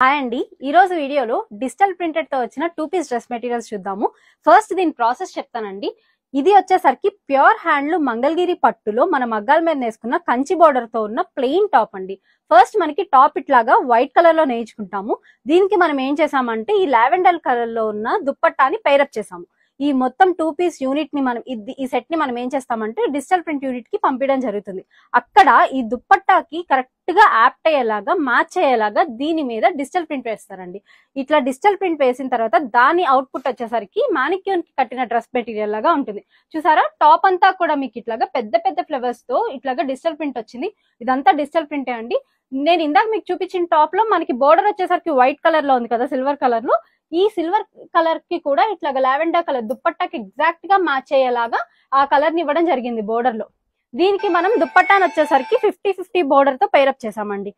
Hi అండి, ఈ రోజు వీడియోలో డిజిటల్ ప్రింటెడ్ తో వచ్చిన 2 పీస్ డ్రెస్ మెటీరియల్స్ చూద్దాము. ఫస్ట్ దీని ప్రాసెస్ చెప్తానండి. ఇది వచ్చేసరికి ప్యూర్ హ్యాండ్లూమ్ మంగళగిరి పట్టులో మన మగ్గాల మీద వేసుకున్న కంచి బోర్డర్ తో ఉన్న ప్లెయిన్ టాప్ అండి. ఫస్ట్ మనకి టాప్ ఇట్లాగా వైట్ కలర్ లో నేయించుకుంటాము. దీనికి మనం ఏం చేసామంటే ఈ లావెండర్ కలర్ లో ఉన్న దుప్పట్టాని పైరప్ చేసాము. ఈ మొత్తం 2 పీస్ యూనిట్ ని మనం ఈ సెట్ ని మనం ఏం చేస్తామంటే డిజిటల్ ప్రింట్ యూనిట్ కి పంపించడం జరుగుతుంది. అక్కడ ఈ దుప్పట్టాకి కరెక్ట్ గా యాప్ట్ అయ్యేలాగా మ్యాచ్ అయ్యేలాగా దీని మీద డిజిటల్ ప్రింట్ వేస్తారండి. ఇట్లా డిజిటల్ ప్రింట్ వేసిన తర్వాత దాని అవుట్పుట్ వచ్చేసరికి మానిక్యూన్ కి కట్టిన డ్రెస్ మెటీరియల్ లాగా ఉంటుంది. చూసారా, టాప్ అంతా కూడా మీకు ఇట్లాగా పెద్ద పెద్ద ఫ్లవర్స్ తో ఇట్లాగా డిజిటల్ ప్రింట్ వచ్చింది. ఇదంతా డిజిటల్ ప్రింటే అండి. నేను ఇందాక మీకు చూపించిన టాప్ లో మనకి బోర్డర్ వచ్చేసరికి వైట్ కలర్ లో ఉంది కదా, సిల్వర్ కలర్ లో. ఈ సిల్వర్ కలర్ కి కూడా ఇట్లాగా లావెండర్ కలర్ దుప్పట్టాకి ఎగ్జాక్ట్ గా మ్యాచ్ అయ్యేలాగా ఆ కలర్ ని ఇవ్వడం జరిగింది బోర్డర్ లో. దీనికి మనం దుప్పట్టాను వచ్చేసరికి 50-50 బోర్డర్ తో పైరప్ చేసామండి.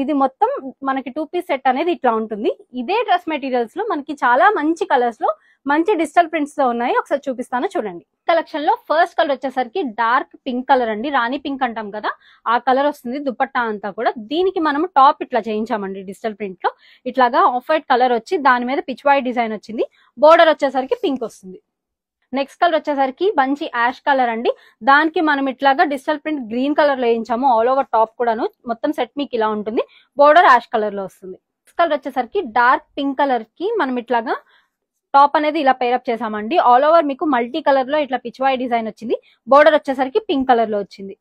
ఇది మొత్తం మనకి 2 పీస్ సెట్ అనేది ఇట్లా ఉంటుంది. ఇదే డ్రెస్ మెటీరియల్స్ లో మనకి చాలా మంచి కలర్స్ లో మంచి డిజిటల్ ప్రింట్స్ తో ఉన్నాయి. ఒకసారి చూపిస్తాను చూడండి. కలెక్షన్ లో ఫస్ట్ కలర్ వచ్చేసరికి డార్క్ పింక్ కలర్ అండి. రాణి పింక్ అంటాం కదా, ఆ కలర్ వస్తుంది దుప్పట్టా అంతా కూడా. దీనికి మనం టాప్ ఇట్లా చేయించామండి డిజిటల్ ప్రింట్ లో. ఇట్లాగా ఆఫ్ వైట్ కలర్ వచ్చి దాని మీద పిచ్ వైట్ డిజైన్ వచ్చింది. బోర్డర్ వచ్చేసరికి పింక్ వస్తుంది. నెక్స్ట్ కలర్ వచ్చేసరికి మంచి యాష్ కలర్ అండి. దానికి మనం ఇట్లాగా డిజిటల్ ప్రింట్ గ్రీన్ కలర్ లో వేయించాము. ఆల్ ఓవర్ టాప్ కూడాను మొత్తం సెట్ మీకు ఇలా ఉంటుంది. బోర్డర్ యాష్ కలర్ లో వస్తుంది. నెక్స్ట్ కలర్ వచ్చేసరికి డార్క్ పింక్ కలర్ కి మనం ఇట్లాగా టాప్ అనేది ఇలా పేరప్ చేసామండి. ఆల్ ఓవర్ మీకు మల్టీ కలర్ లో ఇట్లా పిచ్ వైట్ డిజైన్ వచ్చింది. బోర్డర్ వచ్చేసరికి పింక్ కలర్ లో వచ్చింది.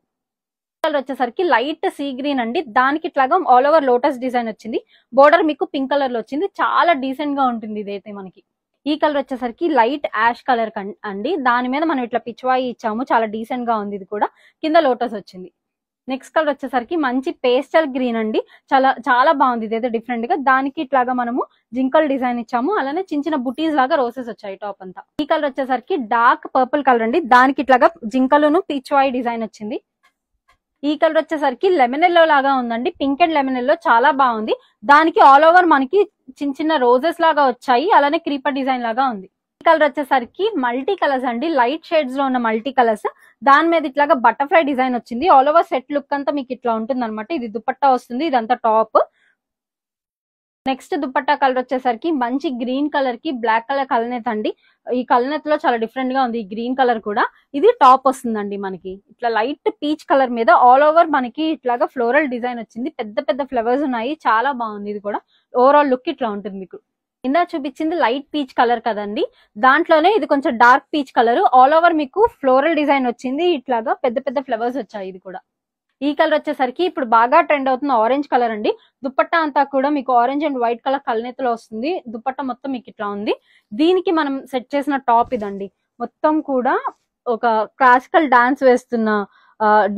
కలర్ వచ్చేసరికి లైట్ సీ గ్రీన్ అండి. దానికి ఇట్లాగా ఆల్ ఓవర్ లోటస్ డిజైన్ వచ్చింది. బోర్డర్ మీకు పింక్ కలర్ లో వచ్చింది. చాలా డీసెంట్ గా ఉంటుంది ఇదైతే మనకి. ఈ కలర్ వచ్చేసరికి లైట్ యాష్ కలర్ అండి. దాని మీద మనం ఇట్లా పిచ్వాయి ఇచ్చాము. చాలా డీసెంట్ గా ఉంది. ఇది కూడా కింద లోటస్ వచ్చింది. నెక్స్ట్ కలర్ వచ్చేసరికి మంచి పేస్టల్ గ్రీన్ అండి. చాలా బాగుంది. ఇదైతే డిఫరెంట్ గా దానికి ఇట్లాగా మనము జింకల్ డిజైన్ ఇచ్చాము. అలానే చిన్న చిన్న బుటీస్ లాగా రోసెస్ వచ్చాయి టాప్ అంతా. ఈ కలర్ వచ్చేసరికి డార్క్ పర్పుల్ కలర్ అండి. దానికి ఇట్లాగా జింకలును పిచ్వాయి డిజైన్ వచ్చింది. ఈ కలర్ వచ్చేసరికి లెమన్ ఎల్లో లాగా ఉందండి. పింక్ అండ్ లెమన్ ఎల్లో చాలా బాగుంది. దానికి ఆల్ ఓవర్ మనకి చిన్న చిన్న రోజెస్ లాగా వచ్చాయి. అలానే క్రీపర్ డిజైన్ లాగా ఉంది. ఈ కలర్ వచ్చేసరికి మల్టీ కలర్స్ అండి. లైట్ షేడ్స్ లో ఉన్న మల్టీ కలర్స్. దాని మీద ఇట్లాగా బటర్ఫ్లై డిజైన్ వచ్చింది. ఆల్ ఓవర్ సెట్ లుక్ అంతా మీకు ఇట్లా ఉంటుంది అనమాట. ఇది దుపట్టా వస్తుంది. ఇదంతా టాప్. నెక్స్ట్ దుపట్టా కలర్ వచ్చేసరికి మంచి గ్రీన్ కలర్ కి బ్లాక్ కలర్ కలనేత అండి. ఈ కలనేత లో చాలా డిఫరెంట్ గా ఉంది. ఈ గ్రీన్ కలర్ కూడా. ఇది టాప్ వస్తుందండి మనకి. ఇట్లా లైట్ పీచ్ కలర్ మీద ఆల్ ఓవర్ మనకి ఇట్లాగా ఫ్లోరల్ డిజైన్ వచ్చింది. పెద్ద పెద్ద ఫ్లవర్స్ ఉన్నాయి. చాలా బాగుంది. ఇది కూడా ఓవరాల్ లుక్ ఇట్లా ఉంటుంది మీకు. ఇందా చూపించింది లైట్ పీచ్ కలర్ కదండి. దాంట్లోనే ఇది కొంచెం dark peach colour. All over మీకు ఫ్లోరల్ డిజైన్ వచ్చింది. ఇట్లాగా పెద్ద పెద్ద ఫ్లవర్స్ వచ్చాయి. ఇది కూడా. ఈ కలర్ వచ్చేసరికి ఇప్పుడు బాగా ట్రెండ్ అవుతున్న ఆరెంజ్ కలర్ అండి. దుపట్టా అంతా కూడా మీకు ఆరెంజ్ అండ్ వైట్ కలర్ కలనేతలో వస్తుంది. దుపట్టా మొత్తం మీకు ఇట్లా ఉంది. దీనికి మనం సెట్ చేసిన టాప్ ఇదండి. మొత్తం కూడా ఒక క్లాసికల్ డాన్స్ వేస్తున్న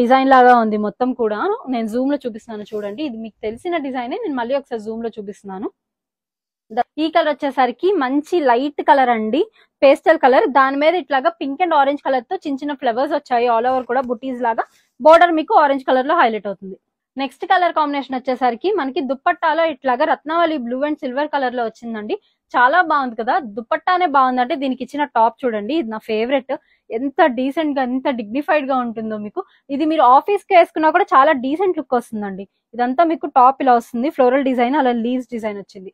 డిజైన్ లాగా ఉంది. మొత్తం కూడా నేను జూమ్ లో చూపిస్తున్నాను చూడండి. ఇది మీకు తెలిసిన డిజైనే. నేను మళ్ళీ ఒకసారి జూమ్ లో చూపిస్తున్నాను. ఈ కలర్ వచ్చేసరికి మంచి లైట్ కలర్ అండి. Pastel colour. దాని మీద ఇట్లాగా పింక్ అండ్ ఆరెంజ్ కలర్ తో చిన్న చిన్న ఫ్లవర్స్ వచ్చాయి. ఆల్ ఓవర్ కూడా బుటీస్ లాగా. బోర్డర్ మీకు ఆరెంజ్ కలర్ లో హైలైట్ అవుతుంది. నెక్స్ట్ కలర్ కాంబినేషన్ వచ్చేసరికి మనకి దుప్పట్టాలో ఇట్లాగా రత్నావళి బ్లూ అండ్ సిల్వర్ కలర్ లో వచ్చిందండి. చాలా బాగుంది కదా. దుప్పట్టానే బాగుందంటే దీనికి ఇచ్చిన టాప్ చూడండి. ఇది నా ఫేవరెట్. ఎంత డీసెంట్ గా ఎంత డిగ్నిఫైడ్ గా ఉంటుందో మీకు. ఇది మీరు ఆఫీస్ కి వేసుకున్నా కూడా చాలా డీసెంట్ లుక్ వస్తుందండి. ఇదంతా మీకు టాప్ ఇలా వస్తుంది. ఫ్లోరల్ డిజైన్ అలా లీవ్స్ డిజైన్ వచ్చింది.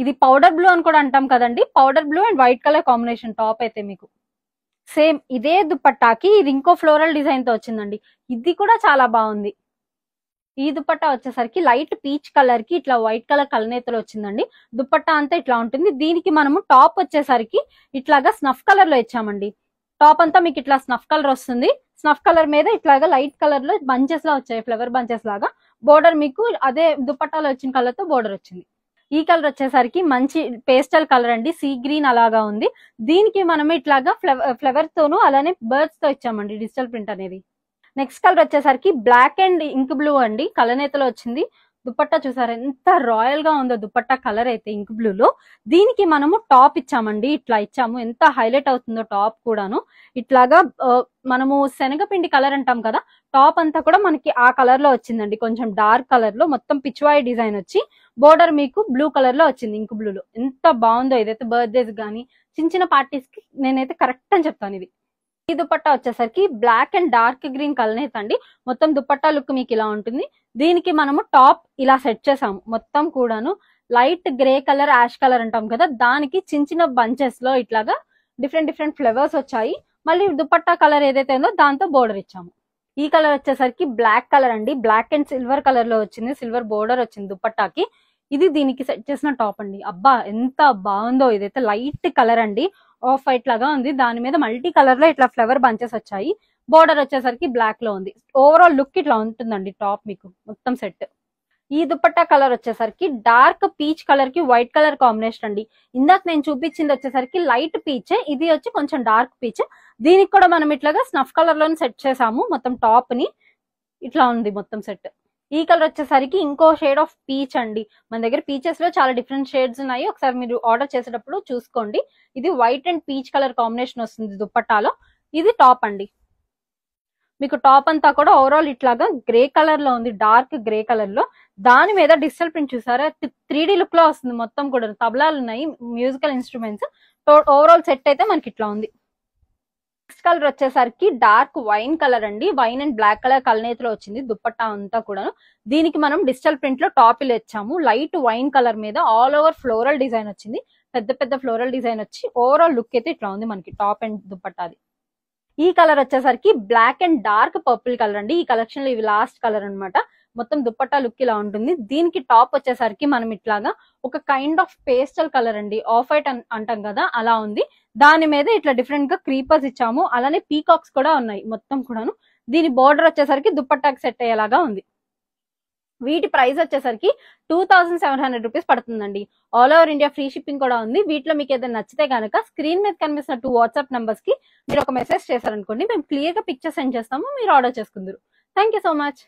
ఇది పౌడర్ బ్లూ అని కూడా అంటాం కదండి. Powder blue and white colour combination top అయితే మీకు. సేమ్ ఇదే దుపట్టాకి ఇంకో ఫ్లోరల్ డిజైన్ తో వచ్చిందండి. ఇది కూడా చాలా బాగుంది. ఈ దుపట్టా వచ్చేసరికి లైట్ పీచ్ కలర్ కి ఇట్లా వైట్ కలర్ కలనేతలో వచ్చిందండి. దుపట్టా అంతా ఇట్లా ఉంటుంది. దీనికి మనము టాప్ వచ్చేసరికి ఇట్లాగా స్నఫ్ కలర్ లో ఇచ్చామండి. టాప్ అంతా మీకు ఇట్లా స్నఫ్ కలర్ వస్తుంది. స్నఫ్ కలర్ మీద ఇట్లాగా లైట్ కలర్ లో బంచెస్ లా వచ్చాయి. ఫ్లవర్ బంచెస్ లాగా. బోర్డర్ మీకు అదే దుపట్టాలో వచ్చిన కలర్ తో బోర్డర్ వచ్చింది. ఈ కలర్ వచ్చేసరికి మంచి పేస్టల్ కలర్ అండి. సీ గ్రీన్ అలాగా ఉంది. దీనికి మనం ఇట్లాగా ఫ్లవర్ తోను అలానే బర్డ్స్ తో ఇచ్చామండి డిజిటల్ ప్రింట్ అనేది. నెక్స్ట్ కలర్ వచ్చేసరికి బ్లాక్ అండ్ ఇంక్ బ్లూ అండి. కలనేతలో వచ్చింది. దుపట్టా చూసారు ఎంత రాయల్ గా ఉందో దుపట్టా కలర్ అయితే ఇంక్ బ్లూ లో. దీనికి మనము టాప్ ఇచ్చామండి. ఇట్లా ఇచ్చాము. ఎంత హైలైట్ అవుతుందో టాప్ కూడాను. ఇట్లాగా మనము శనగపిండి కలర్ అంటాం కదా, టాప్ అంతా కూడా మనకి ఆ కలర్ లో వచ్చిందండి. కొంచెం డార్క్ కలర్ లో మొత్తం పిచ్వాయి డిజైన్ వచ్చి బోర్డర్ మీకు బ్లూ కలర్ లో వచ్చింది. ఇంక్ బ్లూ లో ఎంత బాగుందో. ఇదైతే బర్త్డేస్ గానీ చిన్న చిన్న పార్టీస్ కి నేనైతే కరెక్ట్ అని చెప్తాను ఇది. ఈ దుపట్టా వచ్చేసరికి బ్లాక్ అండ్ డార్క్ గ్రీన్ కలనేత అండి. మొత్తం దుపట్టా లుక్ మీకు ఇలా ఉంటుంది. దీనికి మనము టాప్ ఇలా సెట్ చేసాము. మొత్తం కూడాను light grey colour, ash colour అంటాం కదా, దానికి చిన్న చిన్న బంచెస్ లో ఇట్లాగా డిఫరెంట్ ఫ్లేవర్స్ వచ్చాయి. మళ్ళీ దుపట్టా కలర్ ఏదైతే ఉందో దాంతో బోర్డర్ ఇచ్చాము. ఈ కలర్ వచ్చేసరికి బ్లాక్ కలర్ అండి, బ్లాక్ అండ్ సిల్వర్ కలర్ లో వచ్చింది, సిల్వర్ బోర్డర్ వచ్చింది దుపట్టాకి. ఇది దీనికి సెట్ చేసిన టాప్ అండి. అబ్బా ఎంత బాగుందో! ఇదైతే లైట్ కలర్ అండి, ఆఫ్ వైట్ లాగా ఉంది, దాని మీద మల్టీ కలర్ లో ఇట్లా ఫ్లవర్ బంచెస్ వచ్చాయి. బోర్డర్ వచ్చేసరికి బ్లాక్ లో ఉంది. ఓవరాల్ లుక్ ఇట్లా ఉంటుందండి టాప్ మీకు మొత్తం సెట్. ఈ దుపట్టా కలర్ వచ్చేసరికి డార్క్ పీచ్ కలర్ కి వైట్ కలర్ కాంబినేషన్ అండి. ఇందాక నేను చూపించింది వచ్చేసరికి లైట్ పీచ్, ఇది వచ్చి కొంచెం డార్క్ పీచ్. దీనికి కూడా మనం ఇట్లాగా స్నఫ్ కలర్ లోనే సెట్ చేసాము మొత్తం టాప్ ని. ఇట్లా ఉంది మొత్తం సెట్. ఈ కలర్ వచ్చేసరికి ఇంకో షేడ్ ఆఫ్ పీచ్ అండి. మన దగ్గర పీచెస్ లో చాలా డిఫరెంట్ షేడ్స్ ఉన్నాయి, ఒకసారి మీరు ఆర్డర్ చేసేటప్పుడు చూసుకోండి. ఇది white and peach colour combination వస్తుంది దుపట్టాలో. ఇది టాప్ అండి. మీకు టాప్ అంతా కూడా ఓవరాల్ ఇట్లాగా గ్రే కలర్ లో ఉంది, డార్క్ గ్రే కలర్ లో. దాని మీద డిజిటల్ ప్రింట్ చూసారా, 3D లుక్ లో వస్తుంది మొత్తం కూడా. తబలాలు ఉన్నాయి, మ్యూజికల్ ఇన్స్ట్రుమెంట్స్. ఓవరాల్ సెట్ అయితే మనకి ఇట్లా ఉంది. నెక్స్ట్ కలర్ వచ్చేసరికి డార్క్ వైన్ కలర్ అండి, వైన్ అండ్ బ్లాక్ కలర్ కలనేతిలో వచ్చింది దుపట్టా అంతా కూడా. దీనికి మనం డిజిటల్ ప్రింట్ లో టాప్ ఇలా ఇచ్చాము. లైట్ వైన్ కలర్ మీద ఆల్ ఓవర్ ఫ్లోరల్ డిజైన్ వచ్చింది, పెద్ద ఫ్లోరల్ డిజైన్ వచ్చి ఓవరాల్ లుక్ అయితే ఇట్లా ఉంది మనకి టాప్ అండ్ దుపట్టాది. ఈ కలర్ వచ్చేసరికి black and dark purple colour అండి. ఈ కలెక్షన్ లో ఇవి లాస్ట్ కలర్ అన్నమాట. మొత్తం దుపట్టా లుక్ ఇలా ఉంటుంది. దీనికి టాప్ వచ్చేసరికి మనం ఇట్లాగా ఒక కైండ్ ఆఫ్ పేస్టల్ కలర్ అండి, ఆఫ్ వైట్ అంటాం కదా అలా ఉంది. దాని మీద ఇట్లా డిఫరెంట్ గా క్రీపర్స్ ఇచ్చాము, అలానే పీకాక్స్ కూడా ఉన్నాయి మొత్తం కూడాను. దీని బోర్డర్ వచ్చేసరికి దుపట్టాకి సెట్ అయ్యేలాగా ఉంది. వీటి ప్రైస్ వచ్చేసరికి 2700 రూపీస్ పడుతుందండి. All over India free shipping కూడా ఉంది. వీటిలో మీకు ఏదైనా నచ్చితే కనుక స్క్రీన్ మీద కనిపిస్తున్న 2 వాట్సాప్ నంబర్స్ కి మీరు ఒక మెసేజ్ చేశారనుకోండి, మేము క్లియర్ గా పిక్చర్ సెండ్ చేస్తాము, మీరు ఆర్డర్ చేసుకుందరు. Thank you so much.